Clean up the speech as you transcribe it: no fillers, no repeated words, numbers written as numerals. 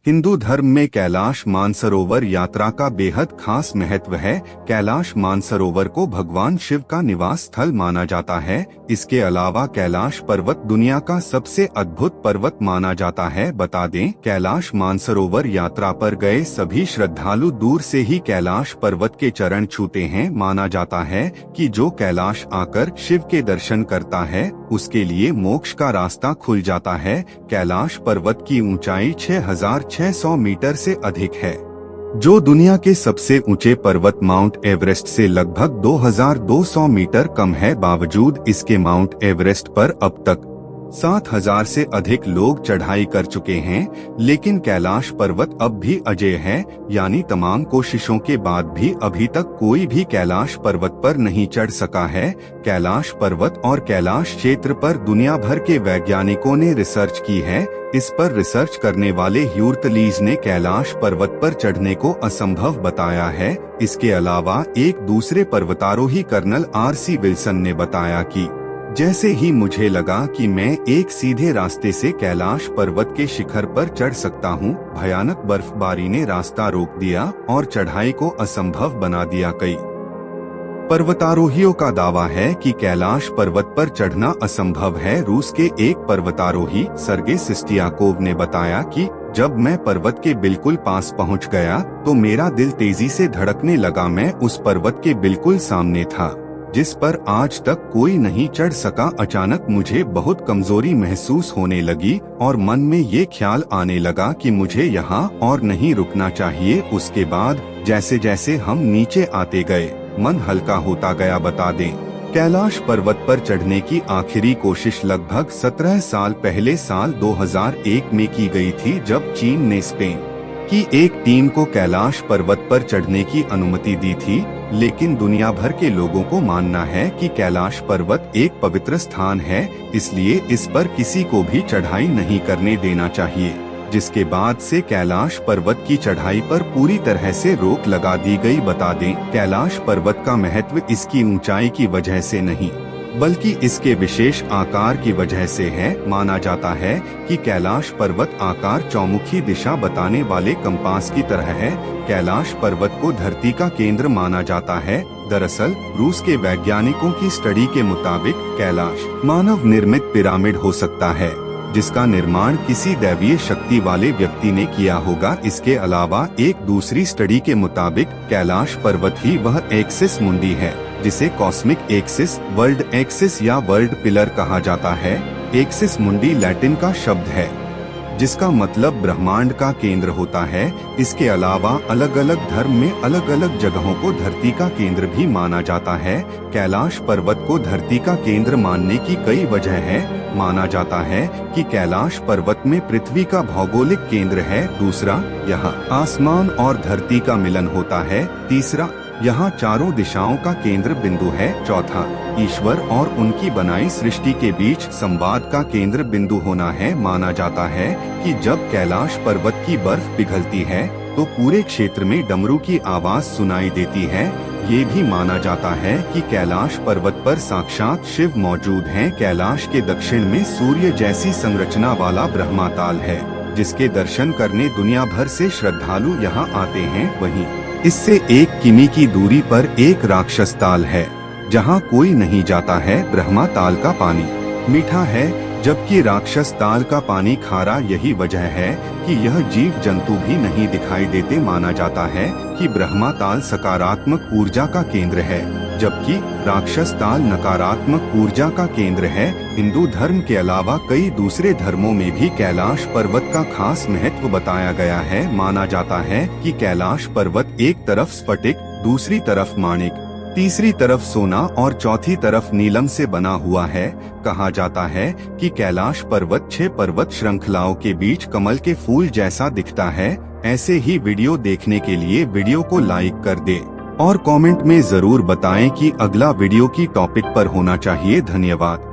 हिंदू धर्म में कैलाश मानसरोवर यात्रा का बेहद खास महत्व है। कैलाश मानसरोवर को भगवान शिव का निवास स्थल माना जाता है। इसके अलावा कैलाश पर्वत दुनिया का सबसे अद्भुत पर्वत माना जाता है। बता दें, कैलाश मानसरोवर यात्रा पर गए सभी श्रद्धालु दूर से ही कैलाश पर्वत के चरण छूते हैं। माना जाता है कि जो कैलाश आकर शिव के दर्शन करता है उसके लिए मोक्ष का रास्ता खुल जाता है। कैलाश पर्वत की ऊंचाई 6,600 मीटर से अधिक है, जो दुनिया के सबसे ऊंचे पर्वत माउंट एवरेस्ट से लगभग 2,200 मीटर कम है। बावजूद इसके माउंट एवरेस्ट पर अब तक 7,000 से अधिक लोग चढ़ाई कर चुके हैं, लेकिन कैलाश पर्वत अब भी अजेय है, यानी तमाम कोशिशों के बाद भी अभी तक कोई भी कैलाश पर्वत पर नहीं चढ़ सका है। कैलाश पर्वत और कैलाश क्षेत्र पर दुनिया भर के वैज्ञानिकों ने रिसर्च की है। इस पर रिसर्च करने वाले ह्यूर्टलीज ने कैलाश पर्वत पर चढ़ने को असंभव बताया है। इसके अलावा एक दूसरे पर्वतारोही कर्नल RC विल्सन ने बताया कि जैसे ही मुझे लगा कि मैं एक सीधे रास्ते से कैलाश पर्वत के शिखर पर चढ़ सकता हूँ, भयानक बर्फबारी ने रास्ता रोक दिया और चढ़ाई को असंभव बना दिया। कई पर्वतारोहियों का दावा है कि कैलाश पर्वत पर चढ़ना असंभव है। रूस के एक पर्वतारोही सर्गे सिस्टियाकोव ने बताया कि जब मैं पर्वत के बिल्कुल पास पहुंच गया तो मेरा दिल तेजी से धड़कने लगा। मैं उस पर्वत के बिल्कुल सामने था जिस पर आज तक कोई नहीं चढ़ सका। अचानक मुझे बहुत कमजोरी महसूस होने लगी और मन में ये ख्याल आने लगा कि मुझे यहाँ और नहीं रुकना चाहिए। उसके बाद जैसे जैसे हम नीचे आते गए, मन हल्का होता गया। बता दें, कैलाश पर्वत पर चढ़ने की आखिरी कोशिश लगभग 17 साल पहले साल 2001 में की गई थी, जब चीन ने स्पेन की एक टीम को कैलाश पर्वत पर चढ़ने की अनुमति दी थी। लेकिन दुनिया भर के लोगों को मानना है कि कैलाश पर्वत एक पवित्र स्थान है, इसलिए इस पर किसी को भी चढ़ाई नहीं करने देना चाहिए। जिसके बाद से कैलाश पर्वत की चढ़ाई पर पूरी तरह से रोक लगा दी गई। बता दें, कैलाश पर्वत का महत्व इसकी ऊंचाई की वजह से नहीं बल्कि इसके विशेष आकार की वजह से है। माना जाता है कि कैलाश पर्वत आकार चौमुखी दिशा बताने वाले कंपास की तरह है। कैलाश पर्वत को धरती का केंद्र माना जाता है। दरअसल रूस के वैज्ञानिकों की स्टडी के मुताबिक कैलाश मानव निर्मित पिरामिड हो सकता है, जिसका निर्माण किसी दैवीय शक्ति वाले व्यक्ति ने किया होगा। इसके अलावा एक दूसरी स्टडी के मुताबिक कैलाश पर्वत ही वह एक्सिस मुंडी है जिसे कॉस्मिक एक्सिस, वर्ल्ड एक्सिस या वर्ल्ड पिलर कहा जाता है। एक्सिस मुंडी लैटिन का शब्द है जिसका मतलब ब्रह्मांड का केंद्र होता है। इसके अलावा अलग अलग धर्म में अलग अलग जगहों को धरती का केंद्र भी माना जाता है। कैलाश पर्वत को धरती का केंद्र मानने की कई वजह है। माना जाता है कि कैलाश पर्वत में पृथ्वी का भौगोलिक केंद्र है। दूसरा, यहाँ आसमान और धरती का मिलन होता है। तीसरा, यहाँ चारों दिशाओं का केंद्र बिंदु है। चौथा, ईश्वर और उनकी बनाई सृष्टि के बीच संवाद का केंद्र बिंदु होना है। माना जाता है कि जब कैलाश पर्वत की बर्फ पिघलती है तो पूरे क्षेत्र में डमरू की आवाज सुनाई देती है। ये भी माना जाता है कि कैलाश पर्वत पर साक्षात शिव मौजूद हैं। कैलाश के दक्षिण में सूर्य जैसी संरचना वाला ब्रह्माताल है, जिसके दर्शन करने दुनिया भर से श्रद्धालु यहाँ आते हैं। वहीं इससे 1 किमी की दूरी पर एक राक्षस ताल है जहाँ कोई नहीं जाता है। ब्रह्मा ताल का पानी मीठा है जबकि राक्षस ताल का पानी खारा। यही वजह है कि यह जीव जंतु भी नहीं दिखाई देते। माना जाता है कि ब्रह्मा ताल सकारात्मक ऊर्जा का केंद्र है जबकि राक्षस ताल नकारात्मक ऊर्जा का केंद्र है। हिंदू धर्म के अलावा कई दूसरे धर्मों में भी कैलाश पर्वत का खास महत्व बताया गया है। माना जाता है कि कैलाश पर्वत एक तरफ स्फटिक, दूसरी तरफ माणिक, तीसरी तरफ सोना और चौथी तरफ नीलम से बना हुआ है। कहा जाता है कि कैलाश पर्वत 6 पर्वत श्रृंखलाओं के बीच कमल के फूल जैसा दिखता है। ऐसे ही वीडियो देखने के लिए वीडियो को लाइक कर दे और कमेंट में जरूर बताएं कि अगला वीडियो की टॉपिक पर होना चाहिए। धन्यवाद।